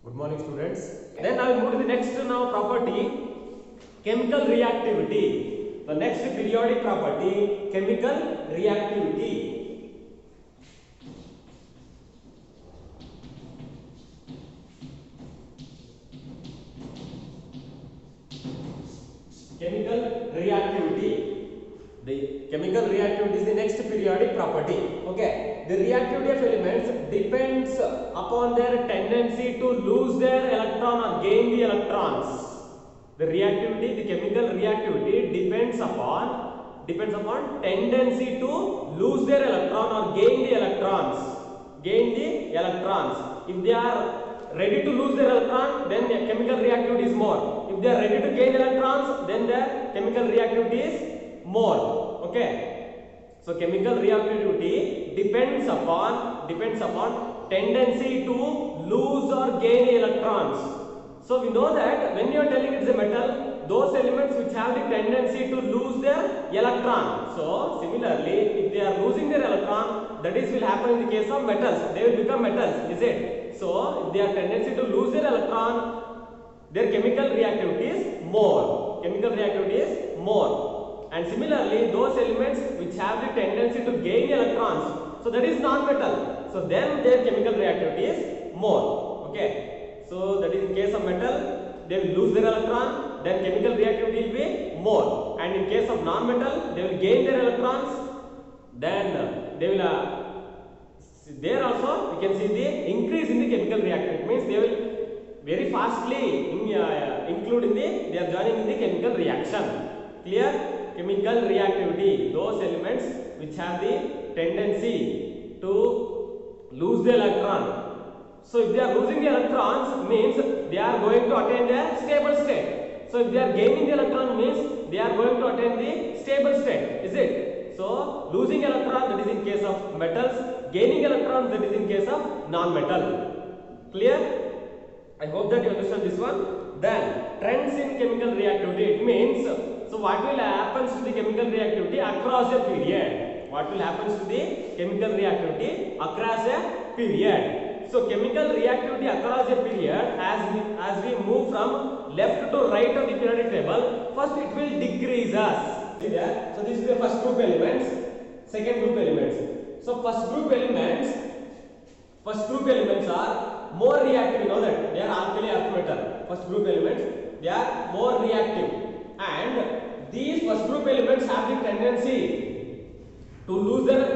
Good morning, students. Then I will move to the next now property, chemical reactivity. The next periodic property, chemical reactivity. Chemical reactivity. The chemical reactivity is the next periodic property. Okay. The reactivity of elements depends upon their tendency to lose their electron or gain the electrons. The reactivity, the chemical reactivity depends upon tendency to lose their electron or gain the electrons. If they are ready to lose their electron, then the chemical reactivity is more. If they are ready to gain electrons, then their chemical reactivity is more. Okay. So chemical reactivity depends upon tendency to lose or gain electrons. So we know that when you are telling it's a metal, those elements which have the tendency to lose their electron. So similarly, if they are losing their electron, that is will happen in the case of metals. They will become metals, is it? So if they have tendency to lose their electron, their chemical reactivity is more. And similarly, those elements which have the tendency to gain electrons, so that is non-metal. So then their chemical reactivity is more. Okay. So that is in case of metal, they will lose their electron, then chemical reactivity will be more. And in case of non-metal, they will gain their electrons, then they will there also we can see the increase in the chemical reactivity. It means they will very fastly include in they are joining in the chemical reaction. Clear? Chemical reactivity, those elements which have the tendency to lose the electron. So if they are losing the electrons, means they are going to attain the stable state. So if they are gaining the electron, means they are going to attain the stable state. Is it? So losing electron, that is in case of metals, gaining electrons, that is in case of non-metal. Clear? I hope that you understand this one. Then trends in chemical reactivity. It means, so what will happen to the chemical reactivity across a period? What will happen to the chemical reactivity across a period? So chemical reactivity across a period, as we move from left to right of the periodic table, first it will decrease us. See there? So this is the first group elements, second group elements. So first group elements are more reactive. You know that they are alkali earth metal. First group elements, they are more reactive. And these first group elements have the tendency to lose their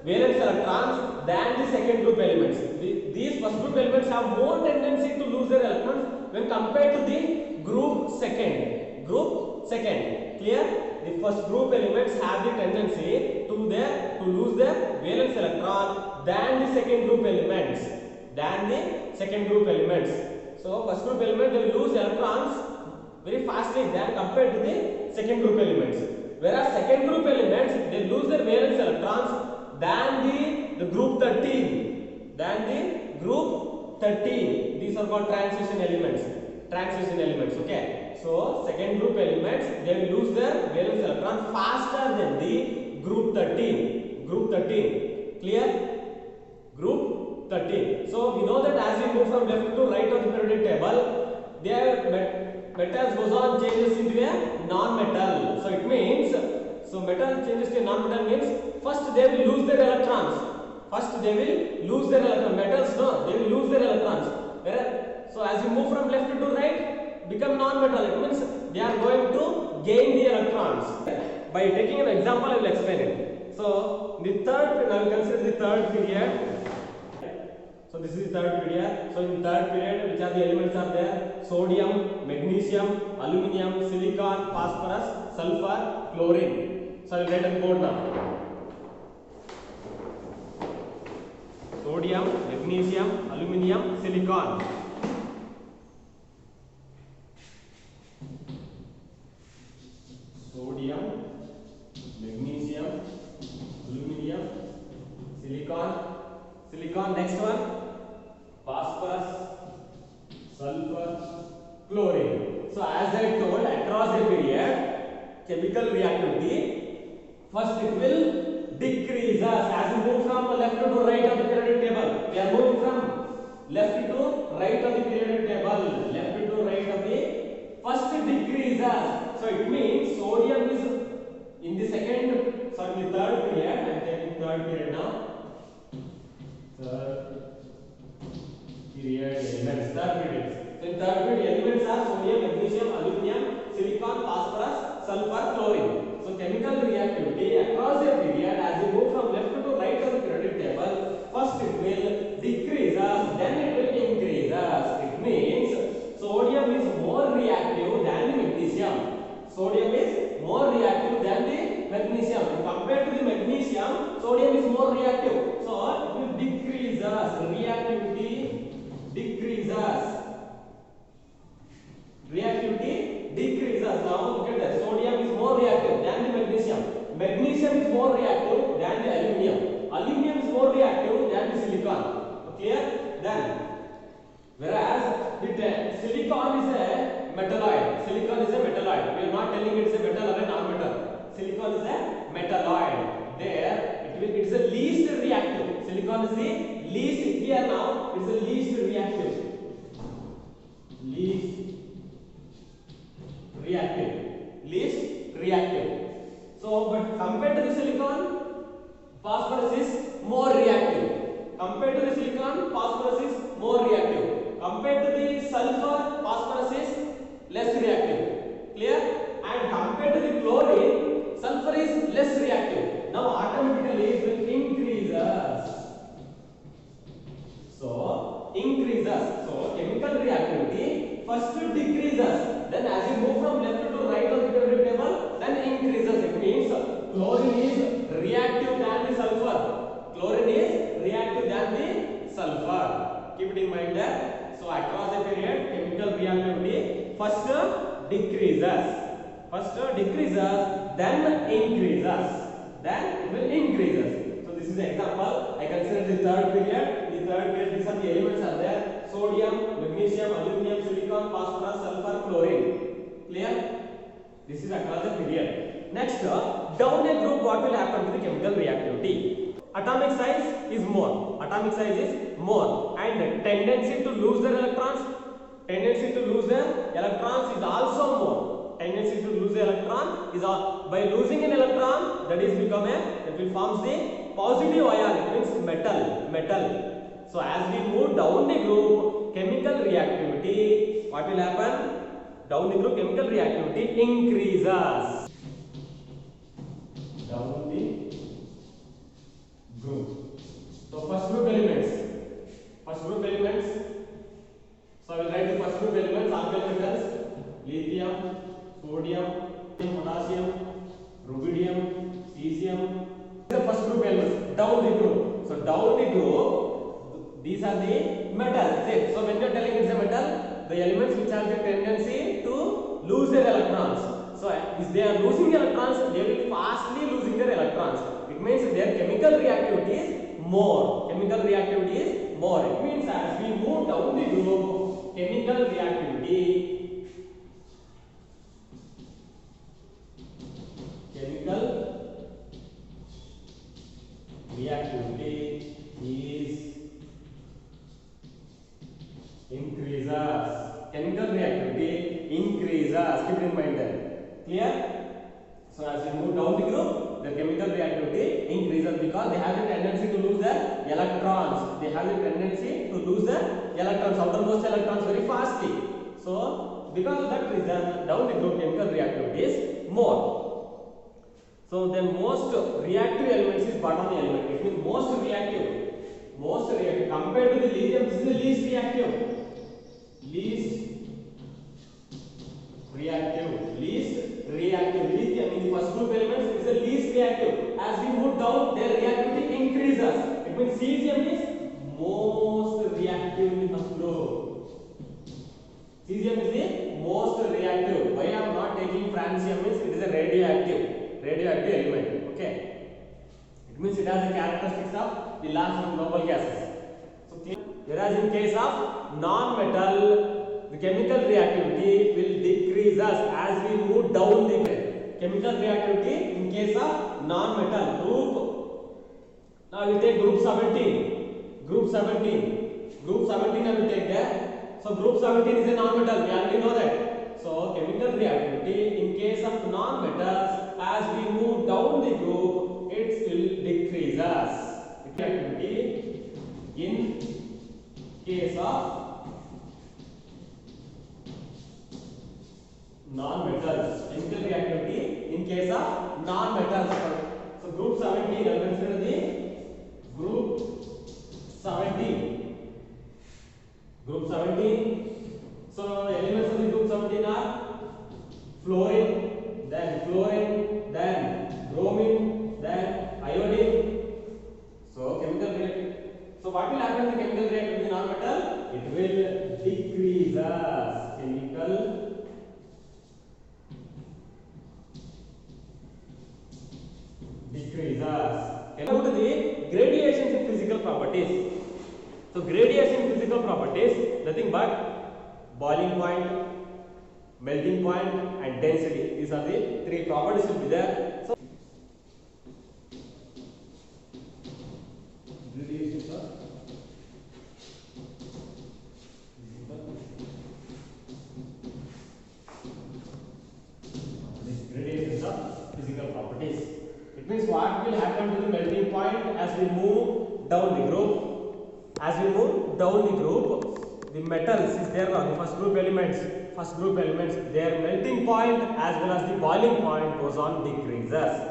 valence electrons than the second group elements. These first group elements have more tendency to lose their electrons when compared to the group second. Clear? The first group elements have the tendency to lose their valence electron than the second group elements. So first group element, they will lose electrons very fastly than compared to the second group elements. Whereas second group elements, they lose their valence electrons than the group 13. These are called transition elements. Okay. So second group elements, they will lose their valence electron faster than the group 13. Clear? Group 13. So we know that as we move from left to right of the periodic table, their metals goes on changes into a non-metal. So it means, so metal changes to a non-metal means first they will lose their electrons. Metals, no, they will lose their electrons. So as you move from left to right, become non-metal. It means they are going to gain the electrons. By taking an example, I will explain it. So the third, now we consider the third period. So this is the third period. So in third period, which are the elements are there? Sodium, magnesium, aluminium, silicon, phosphorus, sulfur, chlorine. So I will write on the board now. Sodium, magnesium, aluminium, silicon. Sodium, magnesium, aluminium, silicon. Next one, phosphorus, sulfur, chlorine. So as I told, across the period, chemical reactivity, first it will decrease as we move from left to right of the periodic table. We are moving from left to right of the periodic table. Left to right of the first decreases. So it means sodium is in the third period. I am taking third period now. Third period elements. Third period. So in third period elements are sodium, magnesium, aluminum, silicon, phosphorus, sulfur, chlorine. So chemical reactivity across the period as we move from left to right of the periodic table, first it will decreases, then it will increases. It means sodium is more reactive than the magnesium. Sodium is more reactive than the magnesium. Compared to the magnesium, sodium is more reactive. So it will decreases. Reactivity decreases. Reactivity decreases. Now look at that. Sodium is more reactive than the magnesium. Magnesium is more reactive than the aluminum. Aluminum is more reactive than the silicon. Clear? Then, whereas the silicon is a metalloid. Silicon is a metalloid. We are not telling it is a metal or a non-metal. Silicon is a metalloid. There, it is the least reactive. Silicon is the least here now. It is the least reactive. Least reactive. So, but compared to the silicon, phosphorus is more reactive. Compared to the silicon, phosphorus is more reactive. Compared to the sulfur, phosphorus is less reactive. Clear? And compared to the chlorine, sulfur is less reactive. Now automatically it will increases. So increases. So chemical reactivity first decreases. Then as you move from left to right of the periodic table, then increases. It means chlorine is reactive than the sulfur. Chlorine is reactive than the sulfur. Keep it in mind there. So across the period, chemical reactivity first decreases, then increases, then it will increases. So this is the example. I consider the third period. The third period, these are the elements are there: sodium, magnesium, aluminum, silicon, phosphorus, sulfur, chlorine. Clear? This is across the period. Next, down a group, what will happen to the chemical reactivity? Atomic size is more. Atomic size is more, and tendency to lose their electrons. Tendency to lose their electrons is also more. Tendency to lose the electron is by losing an electron, that is become it will forms the positive ion. It means metal. So as we move down the group, chemical reactivity, what will happen? Down the group, chemical reactivity increases. Down the group. So first group elements. So I will write the first group elements, organic metals: lithium, sodium, potassium, rubidium, cesium. The first group elements down the group. So down the group, these are the metals. So when you are telling it's a metal, the elements which have the tendency to lose their electrons. So if they are losing electrons, they will fastly losing their electrons. It means their chemical reactivity is more. It means as we move down the group, chemical reactivity is increases. Chemical reactivity increases. Keep it in mind there. Clear? So as we move down the group, the chemical reactivity increases because they have the tendency to lose their electrons. Outermost electrons very fastly. So because of that reason, down the group chemical reactivity is more. So then most reactive elements is bottom element. It means most reactive. Compared to the lithium, this is the least reactive. Lithium in the first group elements is the least reactive. As we move down, their reactivity increases. It means cesium is most reactive in the first group. Cesium is the most reactive. Why I am not taking francium is it is a radioactive element. Okay. It means it has the characteristics of the last one noble gases. So whereas in case of non-metal, the chemical reactivity will decrease as we move down the chemical reactivity in case of non-metal group. Now we take group 17. Group 17 I will take there. So group 17 is a non-metal. We already know that. So chemical reactivity in case of non-metals, as we move down the group, it will decreases. Reactivity in case of non-metals. Chemical reactivity in case of non-metals. So group 17, I will consider the group 17. Group 17. So elements of the group 17 are fluorine, then bromine, then iodine. So chemical reactivity. So what will happen to chemical reactivity in non-metal? It will decrease as chemical decreases. Come to the gradations in physical properties. So gradations in physical properties, nothing but boiling point, melting point, and density. These are the three properties will be there. So gradations are gradations of physical properties. It means what will happen to the melting point as we move down the group. As we move down the group, the metals is there now, the first group elements, their melting point as well as the boiling point goes on decreases.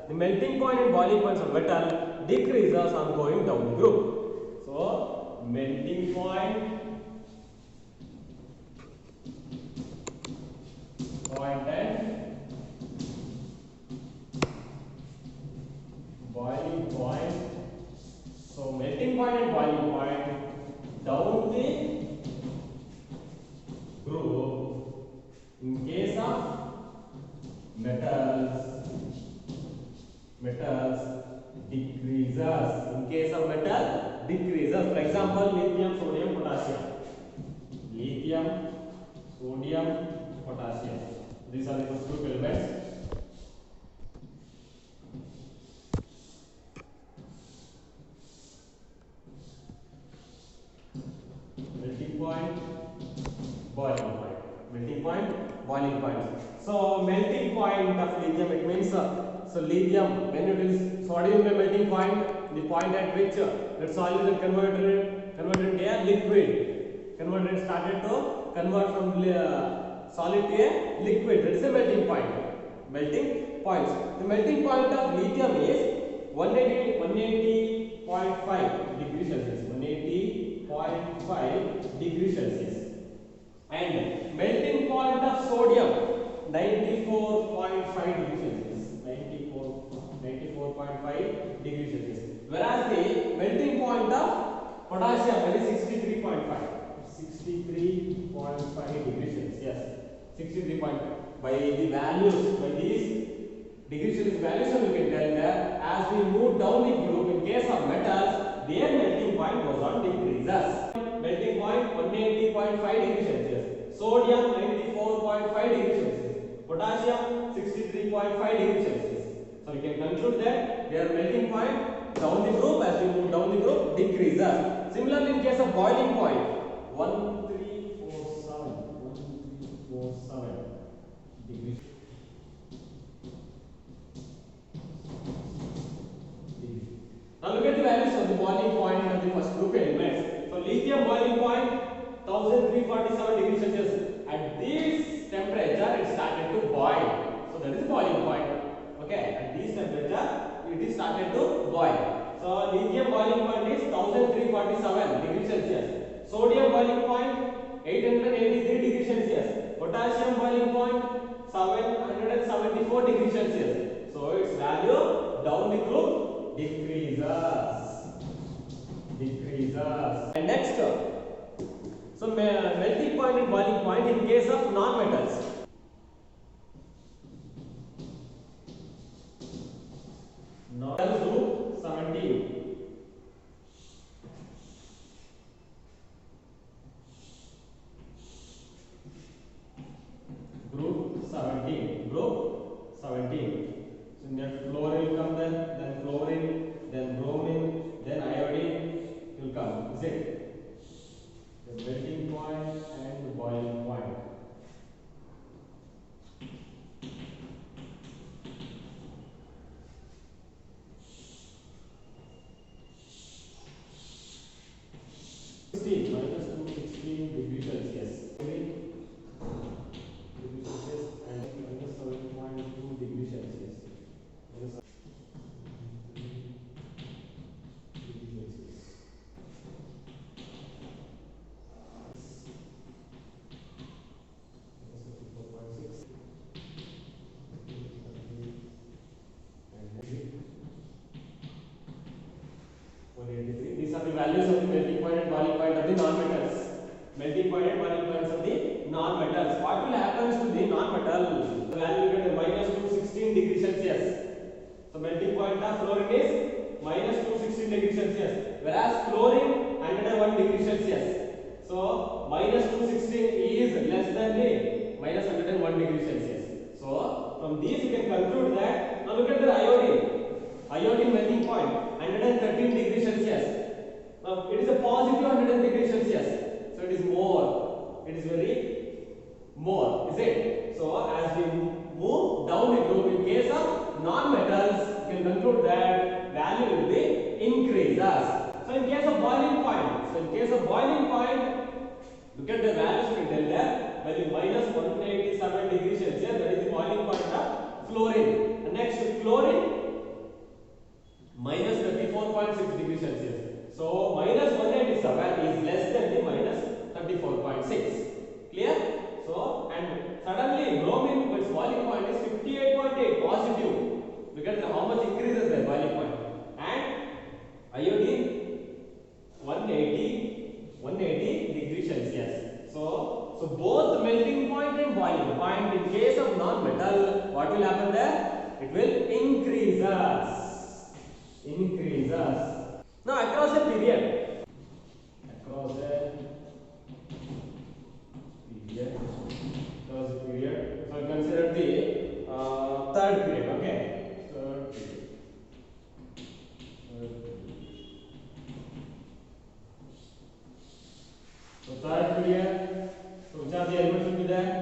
The melting point and boiling points of metal decreases on going down the group. So melting point and boiling point. So melting point and boiling point down the group in case of metals decreases. In case of metal decreases. For example, lithium, sodium, potassium. Lithium, sodium, potassium. These are the first group elements. Melting point, boiling point. So melting point of lithium, it means so lithium, when it is sodium melting point, the point at which that solid is converted into a liquid, started to convert from solid to a liquid. That is a melting point. Melting points. The melting point of lithium is 180.5 degrees Celsius. 180.5 degrees Celsius. And melting point of sodium 94.5 degrees Celsius. 94.5 degrees Celsius. Whereas the melting point of potassium that is 63.5. 63.5 degrees Celsius. Yes, 63.5. By the values, by these degrees Celsius values, we can tell that as we move down the group, in case of metals, their melting point goes on decreases. Melting point 180.5 degrees Celsius. Sodium 94.5 degrees Celsius. Potassium 63.5 degrees Celsius. So we can conclude that their melting point down the group, as we move down the group, decreases. Similarly, in case of boiling point, 1347 degrees. Now look at the values of the boiling point of the first group elements. So lithium boiling point 1347 degrees Celsius. At this temperature, it started to boil. So that is the boiling point. Okay, at this temperature, it is started to boil. So lithium boiling point is 1347 degrees Celsius. Sodium boiling point 883 degrees Celsius. Potassium boiling point 774 degrees Celsius. So its value down the group decreases. And next, so melting point and boiling point in case of non-metals. Group 17. Group 17. So next fluorine will come then chlorine, then bromine, then iodine will come. Is it? melting point and boiling points of the non-metals. What will happen to the non-metal? The value will get minus 216 degrees Celsius. So melting point of fluorine is minus 216 degrees Celsius, whereas chlorine 101 degrees Celsius. So minus 216 is less than the minus 101 degrees Celsius. So from these you can conclude that. Now look at the iodine. Iodine melting point 113 degrees Celsius. Now it is a positive 100 degrees Celsius. So it is more. It is very more, is it? So as we move down the group, in case of non-metals, you can conclude that value will be increases. So in case of boiling point, look at the values we tell there. Value minus 187 degrees Celsius. That is the boiling point of fluorine. And next chlorine minus 34.6 degrees Celsius. So minus 187 is less than the minus 34.6. Clear? So and suddenly bromine, its boiling point is 58.8 positive. Look at how much increases the boiling point. And iodine 180 degrees Celsius. So both melting point and boiling point, in case of non-metal, what will happen there? It will increases. Now across a period, so consider the third period. Okay, so third period. So which are the elements will be there?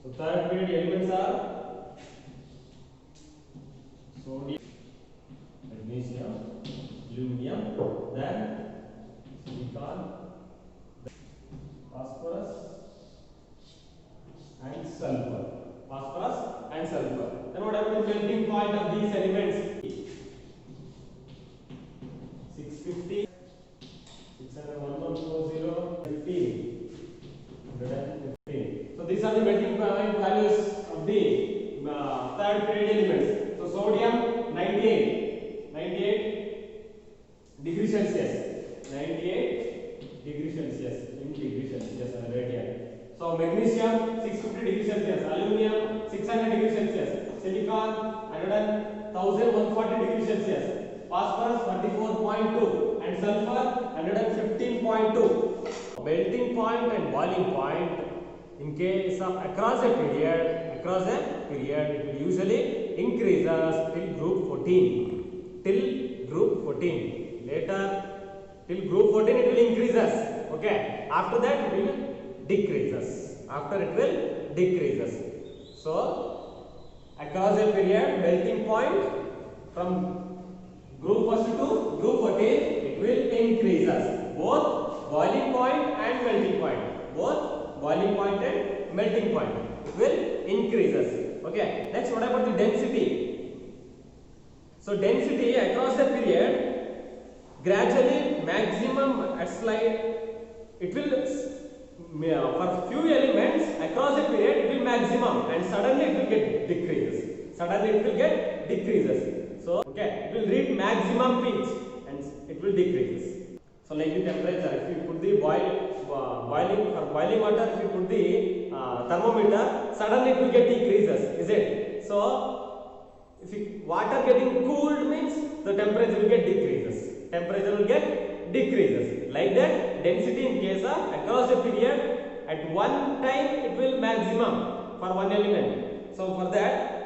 So third period elements are sodium, magnesium, aluminum, then silicon, phosphorus and sulfur. Then what happens to the melting point of these elements? 650, 600, 140, 50. So these are the melting point values of the third period elements. So sodium 98 degrees Celsius, 98 degrees Celsius in degrees Celsius I write here. So magnesium 650 degrees Celsius, aluminum 600 degrees Celsius, silicon 1140 degrees Celsius, phosphorus 44.2 and sulfur 115.2. Melting point and boiling point, in case of across a period, it will usually increases till group 14. Later, till group 14 it will increases. Okay. After that it will decreases. So across a period, melting point from group first to group 14, it will increases. Both boiling point and melting point. It will increases. Okay. Next, what about the density? So density across the period, gradually maximum at slide, it will for few elements across the period it will maximum and suddenly it will get decreases. So okay, it will reach maximum peak and it will decreases. So like the temperature, if you put the boiling water, if you put the thermometer, suddenly it will get decreases, is it? So if water getting cooled means the temperature will get decreases. Like that, density in case of across a period, at one time it will maximum for one element. So for that,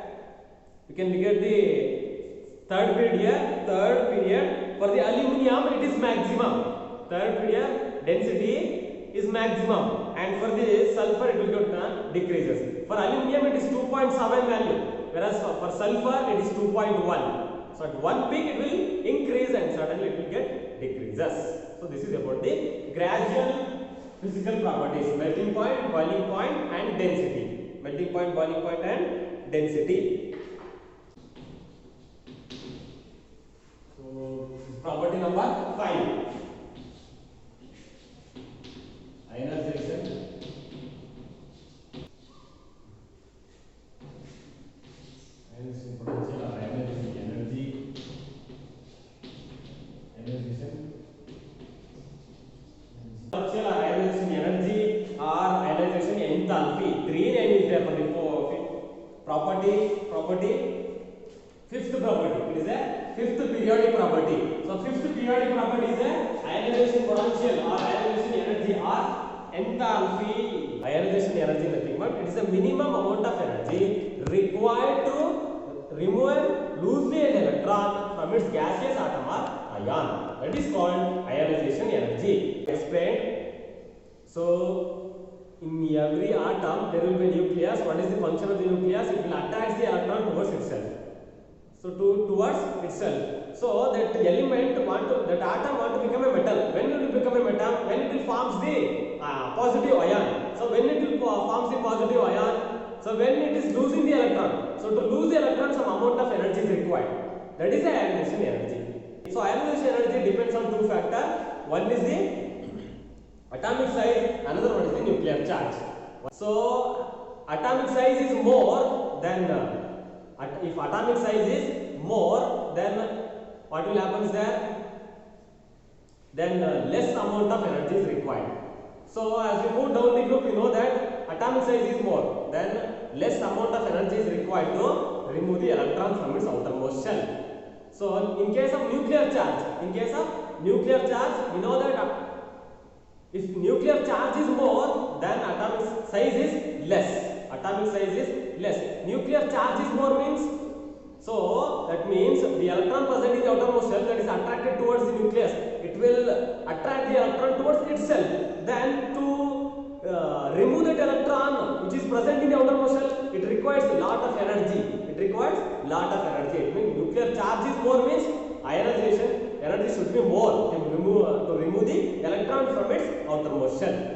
you can look at the third period here. Third period for the aluminium it is maximum. Third period density is maximum, and for the sulfur it will get decreases. For aluminium it is 2.7 value, whereas for sulfur it is 2.1. So at one peak it will increase and suddenly it will get decreases. So this is about the gradual physical properties: melting point, boiling point and density. Melting point, boiling point and density. So this is property number 5. Ionization. Ionization potential or ionization energy. Potential or ionization energy or ionization enthalpy. Three name is there for the property. Fifth property. It is a fifth periodic property. So fifth periodic property is a ionization potential or ionization energy or enthalpy. Ionization energy nothing but it is a minimum amount of energy required to remove loosely an electron from its gaseous atom or ion. That is called ionization energy. Explained. So in every atom there will be a nucleus. What is the function of the nucleus? It will attach the electron towards itself. So towards itself. So that element that atom want to become a metal. When it will become a metal? When it will forms the positive ion. So when it will forms the positive ion. So when it is losing the electron. So to lose the electron, some amount of energy is required. That is the ionization energy. So ionization energy depends on two factors. One is the atomic size, another one is the nuclear charge. So atomic size is more than if atomic size is more, then what will happen there? Then less amount of energy is required. So as we move down the group, we know that atomic size is more, then less amount of energy is required to remove the electron from its outermost shell. So in case of nuclear charge, we know that if nuclear charge is more, then atomic size is less. Nuclear charge is more means, so that means the electron present in the outermost shell that is attracted towards the nucleus. It will attract the electron towards itself. Then to remove that electron which is present in the outermost shell, it requires a lot of energy. It means nuclear charge is more means ionization energy should be more to remove the electron from its outermost shell.